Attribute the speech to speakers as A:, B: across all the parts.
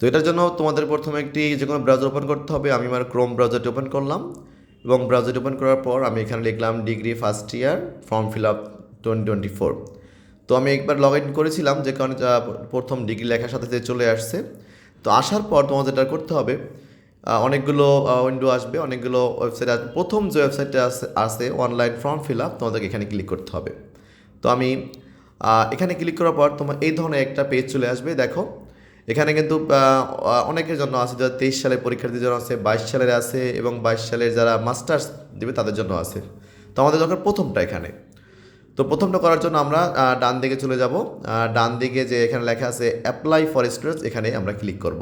A: তো এটার জন্য তোমাদের প্রথমে একটি যে কোনো ব্রাউজার ওপেন করতে হবে। আমি আমার ক্রোম ব্রাউজারটি ওপেন করলাম এবং ব্রাউজারটি ওপেন করার পর আমি এখানে লিখলাম degree first year form fill up 2024। তো আমি একবার লগ ইন করেছিলাম যে কারণে প্রথম ডিগ্রি লেখার সাথে চলে আসছে। তো আসার পর তোমাদের যেটা করতে হবে, অনেকগুলো উইন্ডো আসবে, অনেকগুলো ওয়েবসাইট আসবে। প্রথম যে ওয়েবসাইটটা আছে অনলাইন ফর্ম ফিল আপ, তোমাদেরকে এখানে ক্লিক করতে হবে। তো আমি এখানে ক্লিক করার পর তোমার এই ধরনের একটা পেজ চলে আসবে। দেখো এখানে কিন্তু অনেকের জন্য আছে, 2023 সালের পরীক্ষার্থীদের জন্য আছে, 22 সালের আছে এবং 22 সালের যারা মাস্টার্স দেবে তাদের জন্য আছে। তো আমাদের দরকার প্রথমটা এখানে। তো প্রথমটা করার জন্য আমরা ডান দিকে চলে যাব। ডান দিকে যে এখানে লেখা আছে অ্যাপ্লাই ফর স্টুডেন্টস, এখানে আমরা ক্লিক করব।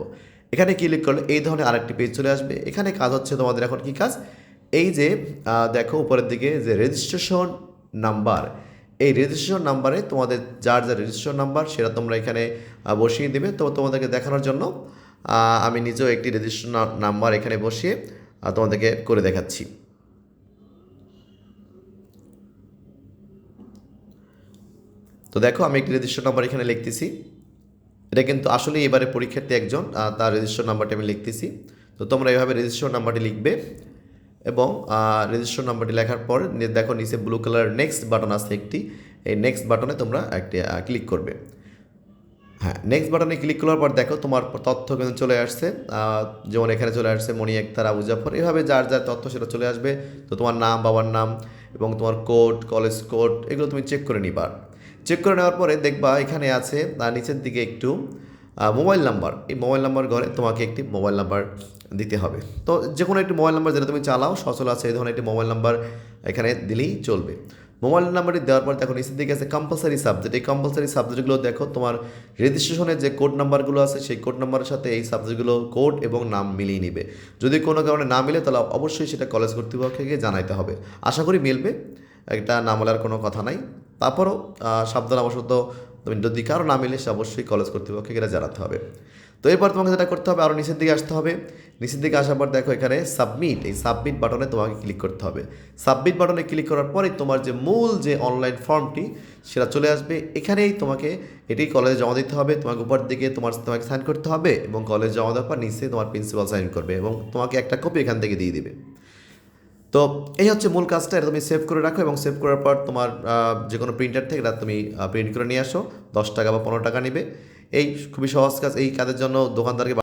A: এখানে ক্লিক করলে এই ধরনের আরেকটি পেজ চলে আসবে। এখানে কাজ হচ্ছে তোমাদের এখন কি কাজ, এই যে দেখো উপরের দিকে যে রেজিস্ট্রেশন নাম্বার, এই রেজিস্ট্রেশন নাম্বারে তোমাদের যার যার রেজিস্ট্রেশন নাম্বার সেটা তোমরা এখানে বসিয়ে দেবে। তো তোমাদেরকে দেখানোর জন্য আমি নিজেও একটি রেজিস্ট্রেশন নাম্বার এখানে বসিয়ে তোমাদেরকে করে দেখাচ্ছি। তো দেখো আমি একটি রেজিস্ট্রেশন নাম্বার এখানে লিখতেছি। এটা কিন্তু আসলে এবারে পরীক্ষার্থী একজন, তার রেজিস্ট্রেশন নাম্বারটি আমি লিখতেছি। তো তোমরা এইভাবে রেজিস্ট্রেশন নাম্বারটি লিখবে এবং রেজিস্ট্রেশন নাম্বারটি লেখার পর দেখো নিচে ব্লু কালার নেক্সট বাটন আছে একটি, এই নেক্সট বাটনে তোমরা একটি ক্লিক করবে। হ্যাঁ, নেক্সট বাটনে ক্লিক করার পর দেখো তোমার তথ্য কিন্তু চলে আসছে। যেমন এখানে চলে আসছে মনি আক্তার, আবু জাফর, এভাবে যার যার তথ্য সেটা চলে আসবে। তো তোমার নাম, বাবার নাম এবং তোমার কোড, কলেজ কোড, এগুলো তুমি চেক করে নিবা। চেক করে নেওয়ার পরে দেখবা এখানে আছে নিচের দিকে একটু মোবাইল নাম্বার। এই মোবাইল নাম্বার ঘরে তোমাকে একটি মোবাইল নাম্বার দিতে হবে। তো যে কোনো একটি মোবাইল নাম্বার যেটা তুমি চালাও, সচল আছে এই ধরনের একটি মোবাইল নাম্বার এখানে দিলেই চলবে। মোবাইল নাম্বারটি দেওয়ার পর দেখো নিচের দিকে আছে কম্পালসারি সাবজেক্ট। এই কম্পালসারি সাবজেক্টগুলো দেখো তোমার রেজিস্ট্রেশনের যে কোড নাম্বারগুলো আছে সেই কোড নাম্বারের সাথে এই সাবজেক্টগুলো কোড এবং নাম মিলিয়ে নিবে। যদি কোনো কারণে না মিলে তাহলে অবশ্যই সেটা কলেজ কর্তৃপক্ষকে জানাইতে হবে। আশা করি মিলবে, একটা না বলার কোনো কথা নাই। তারপরও সাবধানবশত তুমি যদি কারো না মিলে সে অবশ্যই কলেজ কর্তৃপক্ষকে এটা জানাতে হবে। তো এরপর তোমাকে যেটা করতে হবে, আরও নিচের দিকে আসতে হবে। নিচের দিকে আসার পর দেখো এখানে সাবমিট, এই সাবমিট বাটনে তোমাকে ক্লিক করতে হবে। সাবমিট বাটনে ক্লিক করার পরেই তোমার যে মূল যে অনলাইন ফর্মটি সেটা চলে আসবে। এখানেই তোমাকে এটি কলেজে জমা দিতে হবে। তোমাকে উপর দিকে তোমাকে সাইন করতে হবে এবং কলেজে জমা দেওয়ার পর নিচে তোমার প্রিন্সিপাল সাইন করবে এবং তোমাকে একটা কপি এখান থেকে দিয়ে দিবে। তো এই হচ্ছে মূল কাজটা। এটা তুমি সেভ করে রাখো এবং সেভ করার পর তোমার যে কোনো প্রিন্টার থেকে এটা তুমি প্রিন্ট করে নিয়ে আসো। 10 টাকা বা 15 টাকা নেবে। এই খুবই সহজ কাজ। এই কাজের জন্য দোকানদারকে